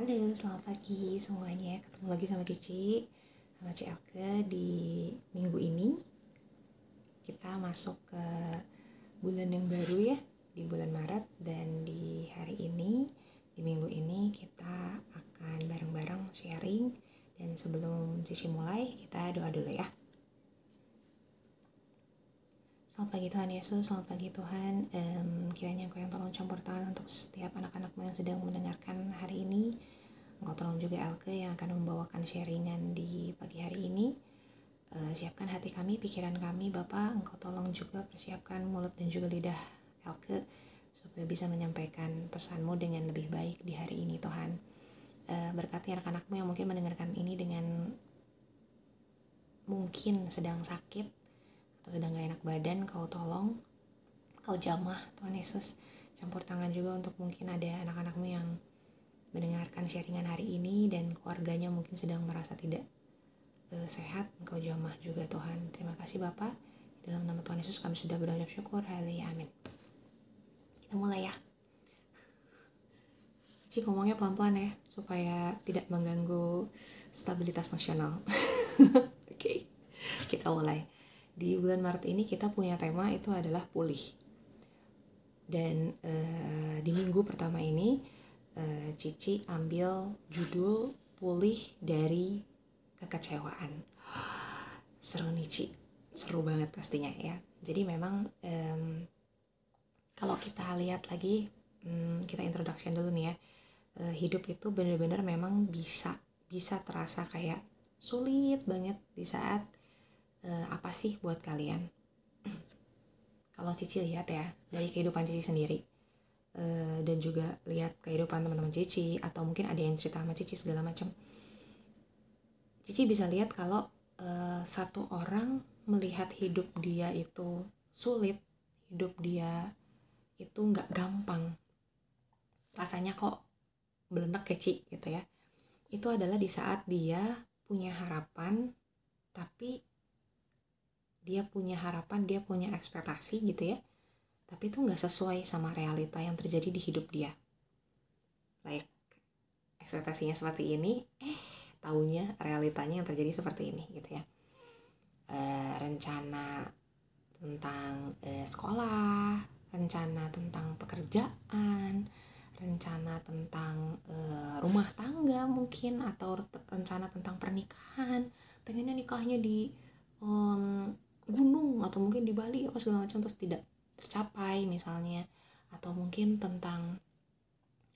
Halo, selamat pagi semuanya. Ketemu lagi sama Cici, sama Elke di minggu ini. Kita masuk ke bulan yang baru ya, di bulan Maret. Dan di hari ini, di minggu ini kita akan bareng-bareng sharing. Dan sebelum Cici mulai, kita doa dulu ya. Selamat pagi Tuhan Yesus, selamat pagi Tuhan. Kiranya Engkau yang tolong campur tangan untuk setiap anak-anakmu yang sedang mendengarkan hari ini. Engkau tolong juga Elke yang akan membawakan sharingan di pagi hari ini. Siapkan hati kami, pikiran kami Bapak. Engkau tolong juga persiapkan mulut dan juga lidah Elke supaya bisa menyampaikan pesanmu dengan lebih baik di hari ini Tuhan. Berkati anak-anakmu yang mungkin mendengarkan ini dengan mungkin sedang sakit atau sedang gak enak badan, Kau tolong, Kau jamah Tuhan Yesus. Campur tangan juga untuk mungkin ada anak-anakmu yang mendengarkan sharingan hari ini dan keluarganya mungkin sedang merasa tidak sehat. Engkau jamah juga Tuhan. Terima kasih Bapak. Dalam nama Tuhan Yesus kami sudah berucap syukur. Haleluya, amin. Kita mulai ya. Cici ngomongnya pelan-pelan ya, supaya tidak mengganggu stabilitas nasional. Oke, kita mulai. Di bulan Maret ini kita punya tema itu adalah pulih. Dan di minggu pertama ini Cici ambil judul pulih dari kekecewaan. Seru nih Ci, seru banget pastinya ya. Jadi memang kalau kita lihat lagi, kita introduction dulu nih ya. Hidup itu benar-benar memang bisa terasa kayak sulit banget di saat apa sih buat kalian? Kalau Cici lihat ya dari kehidupan Cici sendiri dan juga lihat kehidupan teman-teman Cici atau mungkin ada yang cerita sama Cici segala macam. Cici bisa lihat kalau satu orang melihat hidup dia itu sulit, hidup dia itu nggak gampang, rasanya kok belenek ya Ci gitu ya. Itu adalah di saat dia punya harapan, tapi dia punya harapan, dia punya ekspektasi gitu ya, tapi itu nggak sesuai sama realita yang terjadi di hidup dia. Like ekspektasinya seperti ini, taunya realitanya yang terjadi seperti ini gitu ya. Rencana tentang sekolah, rencana tentang pekerjaan, rencana tentang rumah tangga mungkin, atau rencana tentang pernikahan, pengennya nikahnya di gunung atau mungkin di Bali apa segala macam, terus tidak tercapai misalnya. Atau mungkin tentang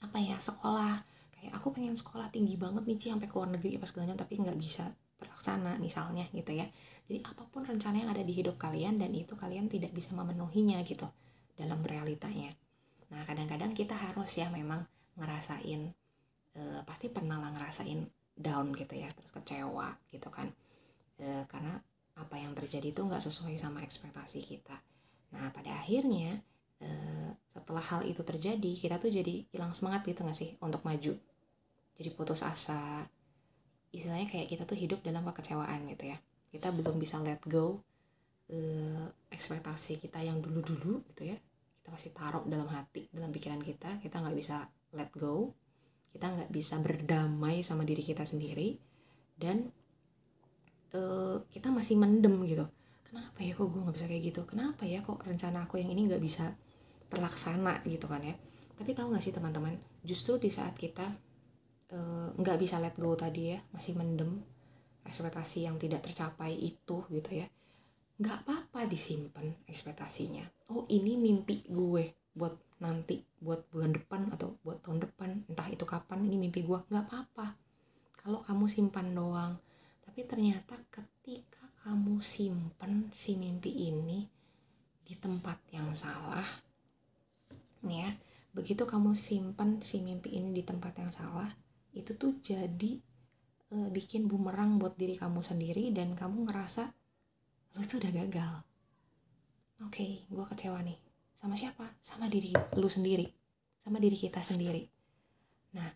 apa ya, sekolah, kayak aku pengen sekolah tinggi banget nih Ci sampai ke luar negeri apa segala macam, tapi nggak bisa terlaksana misalnya gitu ya. Jadi apapun rencana yang ada di hidup kalian dan itu kalian tidak bisa memenuhinya gitu dalam realitanya. Nah kadang-kadang kita harus ya memang ngerasain, pasti pernah lah ngerasain down gitu ya, terus kecewa gitu kan, karena apa yang terjadi itu nggak sesuai sama ekspektasi kita. Nah pada akhirnya setelah hal itu terjadi, kita tuh jadi hilang semangat gitu nggak sih untuk maju, jadi putus asa. Istilahnya kayak kita tuh hidup dalam kekecewaan gitu ya. Kita belum bisa let go ekspektasi kita yang dulu-dulu gitu ya. Kita masih taruh dalam hati, dalam pikiran kita nggak bisa let go. Kita nggak bisa berdamai sama diri kita sendiri. Dan kita masih mendem gitu. Kenapa ya kok gue nggak bisa kayak gitu? Kenapa ya kok rencana aku yang ini nggak bisa terlaksana gitu kan ya? Tapi tahu nggak sih teman-teman, justru di saat kita nggak bisa let go tadi ya, masih mendem ekspektasi yang tidak tercapai itu gitu ya, nggak apa-apa disimpan ekspektasinya. Oh ini mimpi gue buat nanti, buat bulan depan atau buat tahun depan, entah itu kapan, ini mimpi gue, nggak apa-apa kalau kamu simpan doang. Tapi ternyata ketika kamu simpan si mimpi ini di tempat yang salah nih ya, begitu kamu simpan si mimpi ini di tempat yang salah, itu tuh jadi bikin bumerang buat diri kamu sendiri dan kamu ngerasa lu tuh udah gagal. Oke, gue kecewa nih. Sama siapa? Sama diri lu sendiri, sama diri kita sendiri. Nah,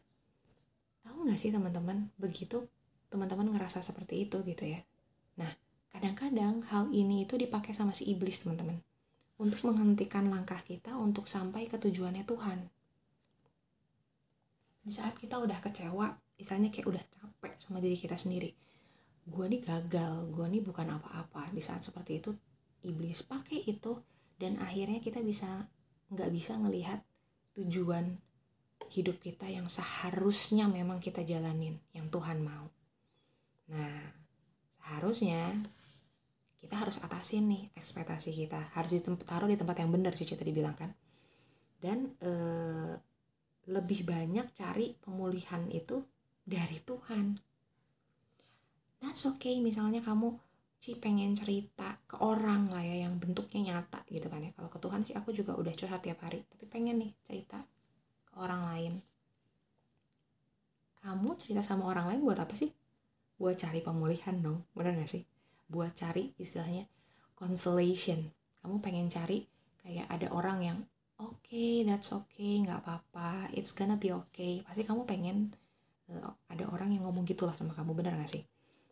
tahu nggak sih teman-teman, begitu teman-teman ngerasa seperti itu gitu ya. Nah, kadang-kadang hal ini itu dipakai sama si iblis teman-teman, untuk menghentikan langkah kita untuk sampai ke tujuannya Tuhan. Di saat kita udah kecewa, misalnya kayak udah capek sama diri kita sendiri, gue nih gagal, gue nih bukan apa-apa. Di saat seperti itu, iblis pakai itu, dan akhirnya kita nggak bisa ngelihat tujuan hidup kita yang seharusnya memang kita jalanin, yang Tuhan mau. Nah, seharusnya kita harus atasin nih ekspektasi kita, harus taruh di tempat yang benar sih tadi bilang kan. Dan lebih banyak cari pemulihan itu dari Tuhan. That's okay, misalnya kamu pengen cerita ke orang lah ya, yang bentuknya nyata gitu kan ya. Kalau ke Tuhan sih aku juga udah curhat tiap hari, tapi pengen nih cerita ke orang lain. Kamu cerita sama orang lain buat apa sih? Buat cari pemulihan dong, bener gak sih? Buat cari istilahnya consolation. Kamu pengen cari kayak ada orang yang okay, that's okay, gak apa-apa, it's gonna be okay. Pasti kamu pengen ada orang yang ngomong gitulah sama kamu, bener gak sih?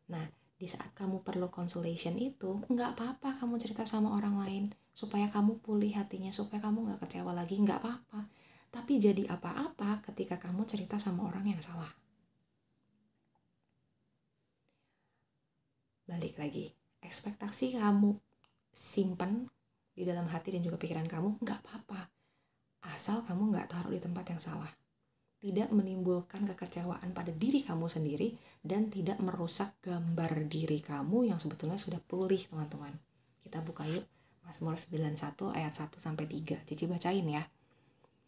Nah, di saat kamu perlu consolation itu, gak apa-apa kamu cerita sama orang lain supaya kamu pulih hatinya, supaya kamu gak kecewa lagi, gak apa-apa. Tapi jadi apa-apa ketika kamu cerita sama orang yang salah. Balik lagi, ekspektasi kamu simpen di dalam hati dan juga pikiran kamu, gak apa-apa. Asal kamu gak taruh di tempat yang salah. Tidak menimbulkan kekecewaan pada diri kamu sendiri dan tidak merusak gambar diri kamu yang sebetulnya sudah pulih, teman-teman. Kita buka yuk Mazmur 91 ayat 1-3. Cici bacain ya.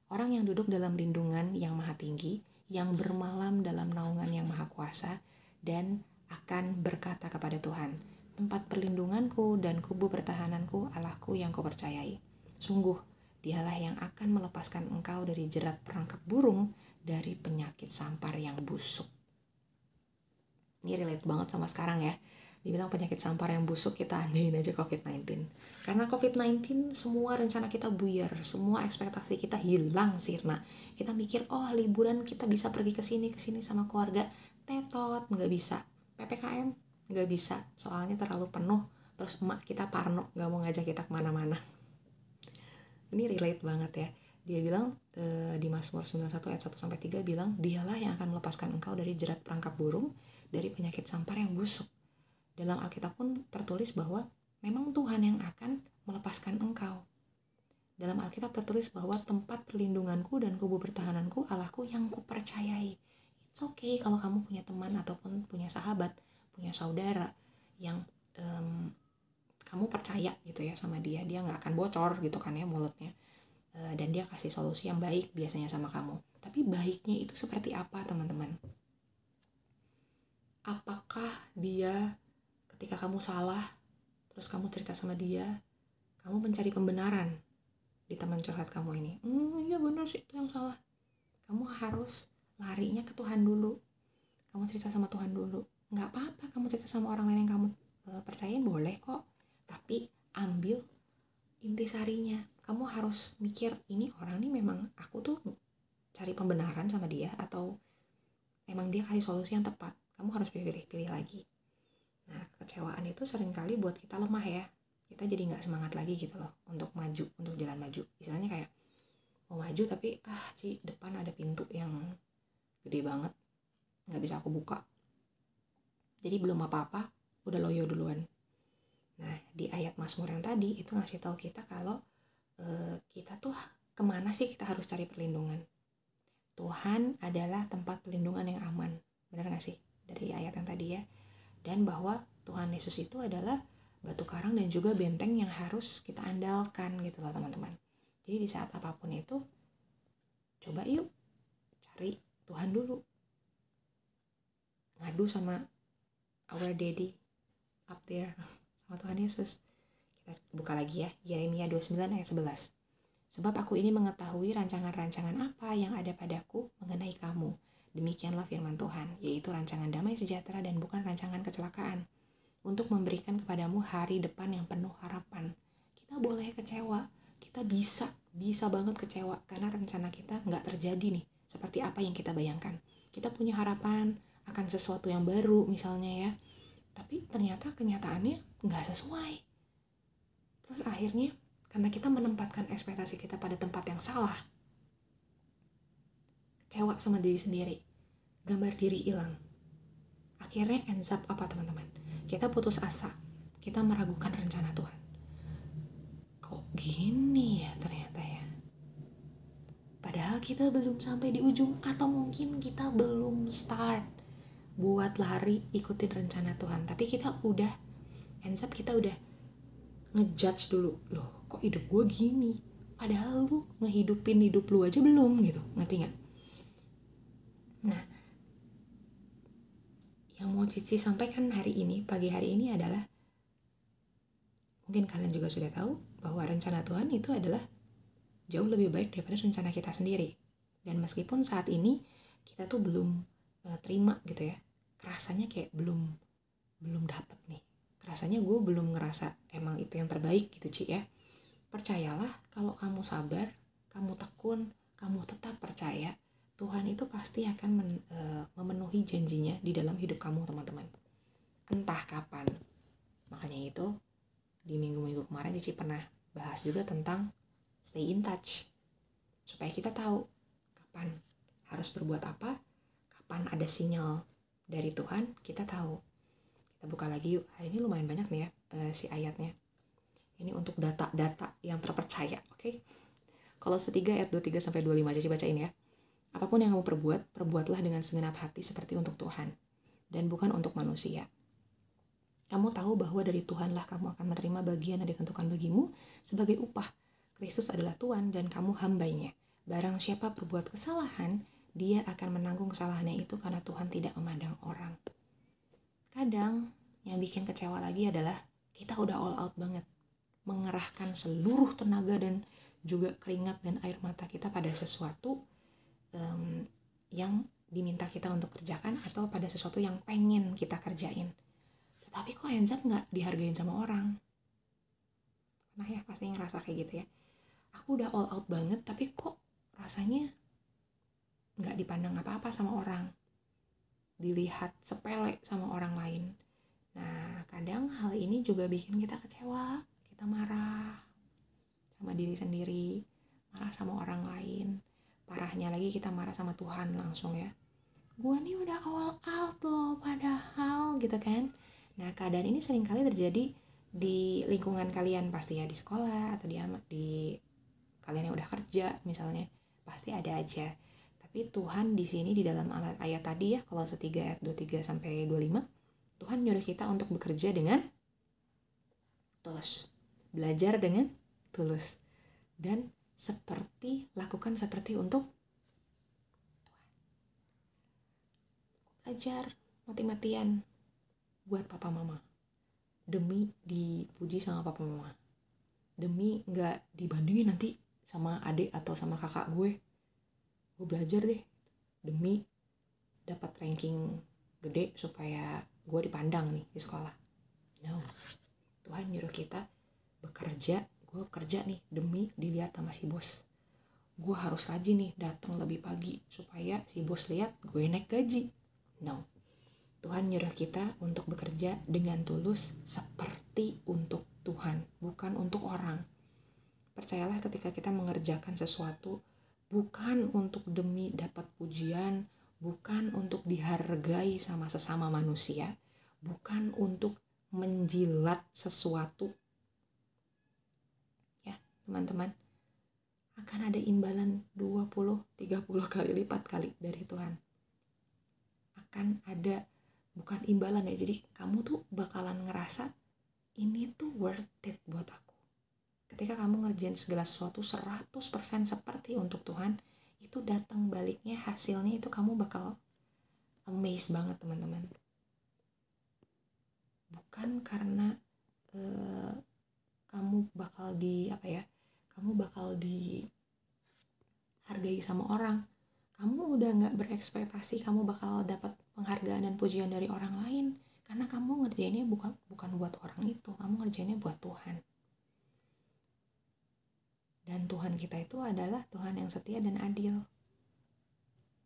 Orang yang duduk dalam lindungan yang maha tinggi, yang bermalam dalam naungan yang maha kuasa, dan akan berkata kepada Tuhan, tempat perlindunganku dan kubu pertahananku, Allahku yang kupercayai. Sungguh, Dialah yang akan melepaskan engkau dari jerat perangkap burung, dari penyakit sampar yang busuk. Ini relate banget sama sekarang ya. Dibilang penyakit sampar yang busuk, kita andain aja COVID-19. Karena COVID-19 semua rencana kita buyar, semua ekspektasi kita hilang sirna. Kita mikir, oh liburan kita bisa pergi ke sini sama keluarga. Tetot, nggak bisa. PPKM, nggak bisa. Soalnya terlalu penuh. Terus emak kita parno, nggak mau ngajak kita kemana-mana. Ini relate banget ya. Dia bilang di Mazmur 91 ayat 1-3 bilang, Dialah yang akan melepaskan engkau dari jerat perangkap burung, dari penyakit sampar yang busuk. Dalam Alkitab pun tertulis bahwa memang Tuhan yang akan melepaskan engkau. Dalam Alkitab tertulis bahwa tempat perlindunganku dan kubu pertahananku, Allahku yang kupercayai. It's okay kalau kamu punya teman ataupun punya sahabat, punya saudara yang kamu percaya gitu ya sama dia nggak akan bocor gitu kan ya mulutnya. Dan dia kasih solusi yang baik biasanya sama kamu. Tapi baiknya itu seperti apa, teman-teman? Apakah dia ketika kamu salah, terus kamu cerita sama dia, kamu mencari pembenaran di teman curhat kamu ini? Iya benar sih, itu yang salah. Kamu harus larinya ke Tuhan dulu. Kamu cerita sama Tuhan dulu. Nggak apa-apa kamu cerita sama orang lain yang kamu percayain, boleh kok. Tapi ambil intisarinya. Kamu harus mikir, ini orang nih memang aku tuh cari pembenaran sama dia, atau emang dia kasih solusi yang tepat. Kamu harus pilih-pilih lagi. Nah, kekecewaan itu seringkali buat kita lemah ya. Kita jadi gak semangat lagi gitu loh untuk maju, untuk jalan maju. Misalnya kayak mau maju tapi depan ada pintu yang gede banget, gak bisa aku buka. Jadi belum apa-apa, udah loyo duluan. Nah, di ayat Mazmur yang tadi itu ngasih tahu kita kalau kita tuh kemana sih kita harus cari perlindungan. Tuhan adalah tempat perlindungan yang aman. Benar gak sih? Dari ayat yang tadi ya. Dan bahwa Tuhan Yesus itu adalah batu karang dan juga benteng yang harus kita andalkan gitu loh, teman-teman. Jadi di saat apapun itu, coba yuk cari Tuhan dulu. Ngadu sama our daddy up there, sama Tuhan Yesus. Kita buka lagi ya, Yeremia 29 ayat 11. Sebab aku ini mengetahui rancangan-rancangan apa yang ada padaku mengenai kamu. Demikianlah firman Tuhan, yaitu rancangan damai sejahtera dan bukan rancangan kecelakaan, untuk memberikan kepadamu hari depan yang penuh harapan. Kita boleh kecewa, kita bisa banget kecewa, karena rencana kita nggak terjadi nih, seperti apa yang kita bayangkan. Kita punya harapan akan sesuatu yang baru misalnya ya, tapi ternyata kenyataannya nggak sesuai. Terus akhirnya karena kita menempatkan ekspektasi kita pada tempat yang salah, kecewa sama diri sendiri, gambar diri hilang. Akhirnya ends up apa teman-teman? Kita putus asa, kita meragukan rencana Tuhan. Kok gini ya ternyata ya? Padahal kita belum sampai di ujung, atau mungkin kita belum start buat lari ikutin rencana Tuhan. Tapi kita udah ends up, kita udah ngejudge dulu. Loh kok hidup gue gini? Padahal lu ngehidupin hidup lu aja belum gitu, ngerti gak? Nah, yang mau Cici sampaikan hari ini, pagi hari ini adalah, mungkin kalian juga sudah tahu bahwa rencana Tuhan itu adalah jauh lebih baik daripada rencana kita sendiri. Dan meskipun saat ini kita tuh belum terima gitu ya, rasanya kayak belum dapet nih. Rasanya gue belum ngerasa emang itu yang terbaik gitu Ci ya. Percayalah, kalau kamu sabar, kamu tekun, kamu tetap percaya, Tuhan itu pasti akan memenuhi janjinya di dalam hidup kamu teman-teman. Entah kapan. Makanya itu di minggu-minggu kemarin Cici pernah bahas juga tentang stay in touch. Supaya kita tahu kapan harus berbuat apa, kapan ada sinyal dari Tuhan, kita tahu. Kita buka lagi yuk. Hari ini lumayan banyak nih ya si ayatnya. Ini untuk data-data yang terpercaya, oke? Kolose 3 ayat 23-25 Cici bacain ya. Apapun yang kamu perbuat, perbuatlah dengan segenap hati seperti untuk Tuhan dan bukan untuk manusia. Kamu tahu bahwa dari Tuhanlah kamu akan menerima bagian yang ditentukan bagimu sebagai upah. Kristus adalah Tuhan dan kamu hambanya. Barang siapa berbuat kesalahan, dia akan menanggung kesalahannya itu karena Tuhan tidak memandang orang. Kadang yang bikin kecewa lagi adalah kita udah all out banget, mengerahkan seluruh tenaga dan juga keringat dan air mata kita pada sesuatu yang diminta kita untuk kerjakan, atau pada sesuatu yang pengen kita kerjain. Tetapi kok ends up gak dihargain sama orang? Nah ya pasti ngerasa kayak gitu ya. Aku udah all out banget tapi kok rasanya gak dipandang apa-apa sama orang, dilihat sepele sama orang lain. Nah kadang hal ini juga bikin kita kecewa, kita marah sama diri sendiri, marah sama orang lain. Parahnya lagi kita marah sama Tuhan langsung ya. Gua nih udah all out loh padahal gitu kan. Nah keadaan ini seringkali terjadi di lingkungan kalian pasti ya, di sekolah atau di kalian yang udah kerja misalnya, pasti ada aja. Tapi Tuhan di sini di dalam ayat tadi ya, Kolose 3 ayat 23-25, Tuhan nyuruh kita untuk bekerja dengan tulus, belajar dengan tulus, dan lakukan seperti untuk Tuhan. Belajar mati-matian buat papa mama, demi dipuji sama papa mama, demi gak dibandingin nanti sama adik atau sama kakak gue belajar deh demi dapat ranking gede supaya gue dipandang nih di sekolah. No, Tuhan nyuruh kita bekerja. Gue kerja nih demi dilihat sama si bos. Gue harus rajin nih datang lebih pagi supaya si bos lihat gue naik gaji. No, Tuhan nyuruh kita untuk bekerja dengan tulus seperti untuk Tuhan, bukan untuk orang. Percayalah ketika kita mengerjakan sesuatu bukan untuk demi dapat pujian, bukan untuk dihargai sama sesama manusia, bukan untuk menjilat sesuatu. Ya, teman-teman, akan ada imbalan 20-30 kali lipat kali dari Tuhan. Akan ada, bukan imbalan ya, jadi kamu tuh bakalan ngerasa ini tuh worth it buat aku. Ketika kamu ngerjain segala sesuatu 100% seperti untuk Tuhan, itu datang baliknya hasilnya itu kamu bakal amazed banget teman-teman. Bukan karena kamu bakal dihargai sama orang. Kamu udah gak berekspektasi kamu bakal dapat penghargaan dan pujian dari orang lain, karena kamu ngerjainnya bukan buat orang itu, kamu ngerjainnya buat Tuhan. Dan Tuhan kita itu adalah Tuhan yang setia dan adil.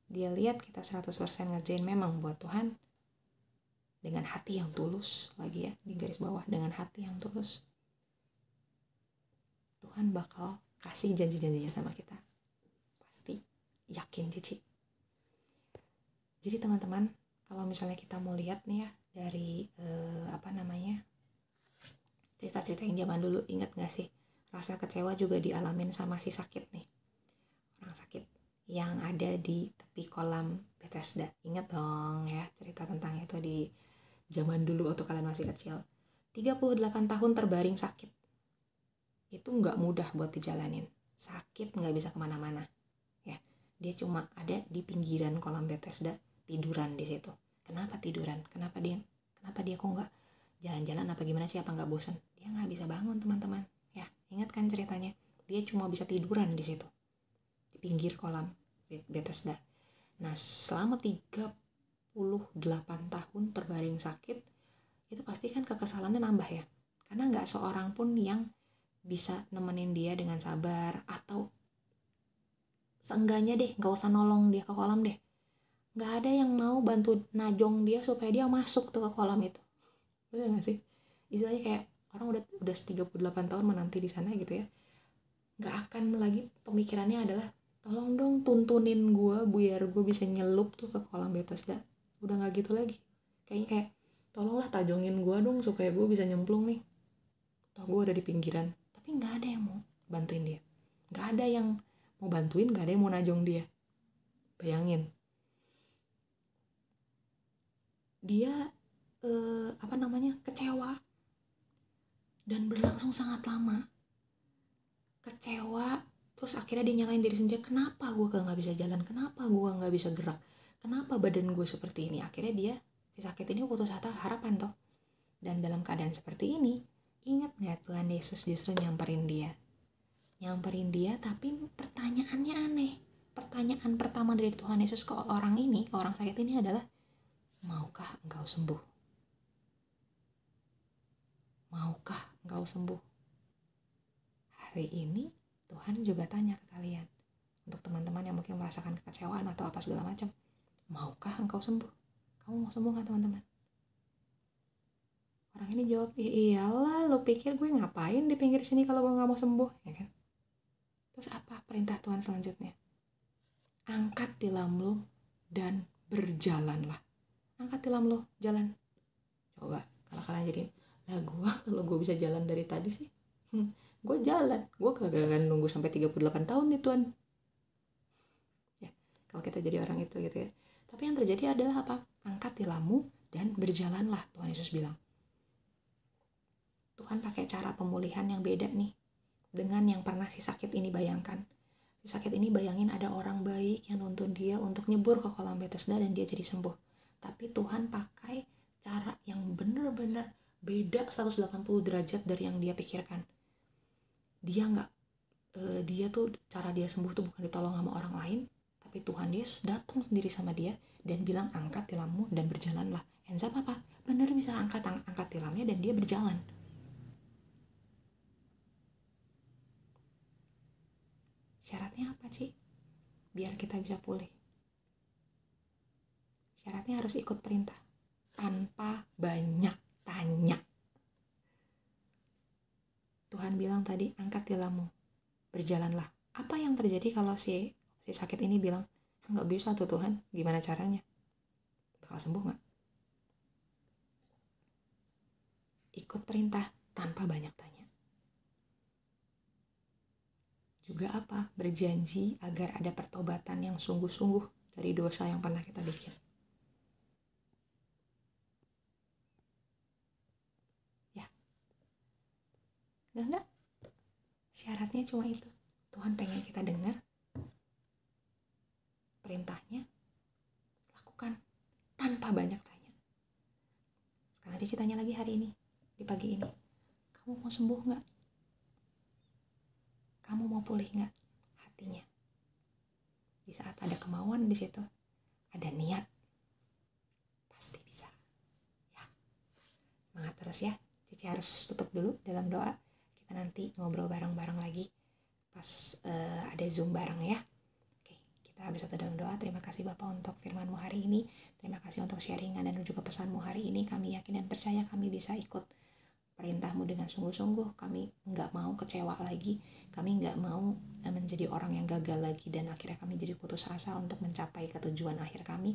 Dia lihat kita 100% ngerjain memang buat Tuhan, dengan hati yang tulus, lagi ya di garis bawah, dengan hati yang tulus, Tuhan bakal kasih janji-janjinya sama kita. Pasti, yakin Cici. Jadi teman-teman, kalau misalnya kita mau lihat nih ya dari cerita-cerita yang zaman dulu, ingat gak sih rasa kecewa juga dialamin sama si sakit nih, orang sakit yang ada di tepi kolam Bethesda. Ingat dong ya cerita tentang itu di zaman dulu waktu kalian masih kecil. 38 tahun terbaring sakit. Itu gak mudah buat dijalanin. Sakit gak bisa kemana-mana. Ya, dia cuma ada di pinggiran kolam Bethesda, tiduran di situ. Kenapa tiduran? Kenapa dia kok nggak jalan-jalan apa gimana sih? Apa nggak bosan? Dia nggak bisa bangun teman-teman. Ya, ingat kan ceritanya? Dia cuma bisa tiduran di situ, di pinggir kolam Bethesda. Nah, selama 38 tahun terbaring sakit, itu pasti kan kekesalannya nambah ya. Karena nggak seorang pun yang bisa nemenin dia dengan sabar, atau seenggaknya deh nggak usah nolong dia ke kolam deh. Nggak ada yang mau bantu najong dia supaya dia masuk tuh ke kolam itu. Bener gak sih? Istilahnya kayak orang udah 38 tahun menanti di sana gitu ya. Nggak akan lagi pemikirannya adalah tolong dong tuntunin gue biar gue bisa nyelup tuh ke kolam Bethesda. Udah nggak gitu lagi. Kayaknya kayak tolonglah tajongin gue dong supaya gue bisa nyemplung nih. Toh gue udah di pinggiran. Tapi nggak ada yang mau bantuin dia. Nggak ada yang mau bantuin, nggak ada yang mau najong dia. Bayangin. Dia kecewa dan berlangsung sangat lama. Kecewa, terus akhirnya dia nyalain diri sendiri. Kenapa gue gak bisa jalan? Kenapa gue gak bisa gerak? Kenapa badan gue seperti ini? Akhirnya dia, si sakit ini putus harapan toh. Dan dalam keadaan seperti ini, ingat gak Tuhan Yesus justru nyamperin dia, tapi pertanyaannya aneh. Pertanyaan pertama dari Tuhan Yesus ke orang sakit ini adalah, maukah engkau sembuh? Maukah engkau sembuh? Hari ini Tuhan juga tanya ke kalian, untuk teman-teman yang mungkin merasakan kekecewaan atau apa segala macam, maukah engkau sembuh? Kamu mau sembuh gak teman-teman? Orang ini jawab, iyalah, lo pikir gue ngapain di pinggir sini kalau gue gak mau sembuh, ya kan? Terus apa perintah Tuhan selanjutnya? Angkat tilam lo dan berjalanlah. Angkat tilam lo, jalan. Coba kalau kalian jadi, kalau gue bisa jalan dari tadi sih, gue jalan. Gue kagak akan nunggu sampai 38 tahun nih Tuhan. Ya, kalau kita jadi orang itu gitu ya. Tapi yang terjadi adalah apa? Angkat tilammu dan berjalanlah, Tuhan Yesus bilang. Tuhan pakai cara pemulihan yang beda nih dengan yang pernah si sakit ini bayangkan. Si sakit ini bayangin ada orang baik yang nuntun dia untuk nyebur ke kolam Bethesda dan dia jadi sembuh. Tapi Tuhan pakai cara yang benar-benar beda 180 derajat dari yang dia pikirkan. Dia tuh cara dia sembuh tuh bukan ditolong sama orang lain, tapi Tuhan Yesus datang sendiri sama dia dan bilang, angkat tilammu dan berjalanlah. Enza apa? Bener bisa angkat tilamnya dan dia berjalan. Syaratnya apa sih? Biar kita bisa pulih. Syaratnya harus ikut perintah tanpa banyak tanya. Tuhan bilang tadi, angkat tilammu, berjalanlah. Apa yang terjadi kalau si sakit ini bilang, nggak bisa tuh Tuhan, gimana caranya? Bakal sembuh nggak? Ikut perintah tanpa banyak tanya. Juga apa? Berjanji agar ada pertobatan yang sungguh-sungguh dari dosa yang pernah kita bikin. Ya. Enggak. Syaratnya cuma itu. Tuhan pengen kita dengar perintahnya, lakukan tanpa banyak tanya. Sekarang Cici tanya lagi hari ini, di pagi ini. Kamu mau sembuh nggak? Kamu mau pulih nggak hatinya? Di saat ada kemauan di situ, ada niat, pasti bisa. Ya, semangat terus ya. Cici harus tutup dulu dalam doa. Kita nanti ngobrol bareng-bareng lagi pas ada Zoom bareng ya. Oke, kita habis itu dalam doa. Terima kasih Bapak untuk firman-Mu hari ini. Terima kasih untuk sharingan dan juga pesan-Mu hari ini. Kami yakin dan percaya kami bisa ikut perintah-Mu dengan sungguh-sungguh. Kami nggak mau kecewa lagi. Kami nggak mau menjadi orang yang gagal lagi dan akhirnya kami jadi putus asa untuk mencapai ketujuan akhir kami.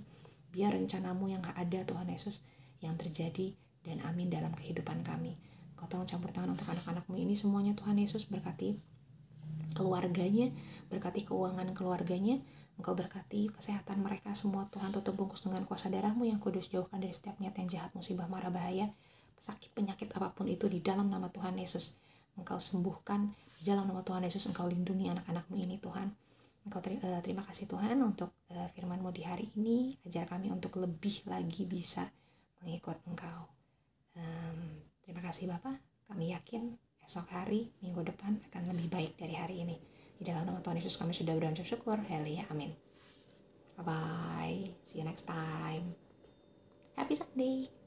biar rencanamu yang ada Tuhan Yesus yang terjadi dan amin dalam kehidupan kami. Kau tolong campur tangan untuk anak-anakmu ini semuanya Tuhan Yesus, berkati keluarganya, berkati keuangan keluarganya, Engkau berkati kesehatan mereka semua Tuhan, tutup bungkus dengan kuasa darah-Mu yang kudus, jauhkan dari setiap niat yang jahat, musibah, mara, bahaya, sakit, penyakit apapun itu di dalam nama Tuhan Yesus. Engkau sembuhkan di dalam nama Tuhan Yesus, Engkau lindungi anak-anak-Mu ini Tuhan. Engkau terima kasih Tuhan untuk firman-Mu di hari ini, ajar kami untuk lebih lagi bisa mengikut Engkau. Terima kasih Bapa, kami yakin esok hari, minggu depan akan lebih baik dari hari ini. Di dalam nama Tuhan Yesus kami sudah berucap syukur. Haleluya, amin. Bye-bye. See you next time. Happy Sunday.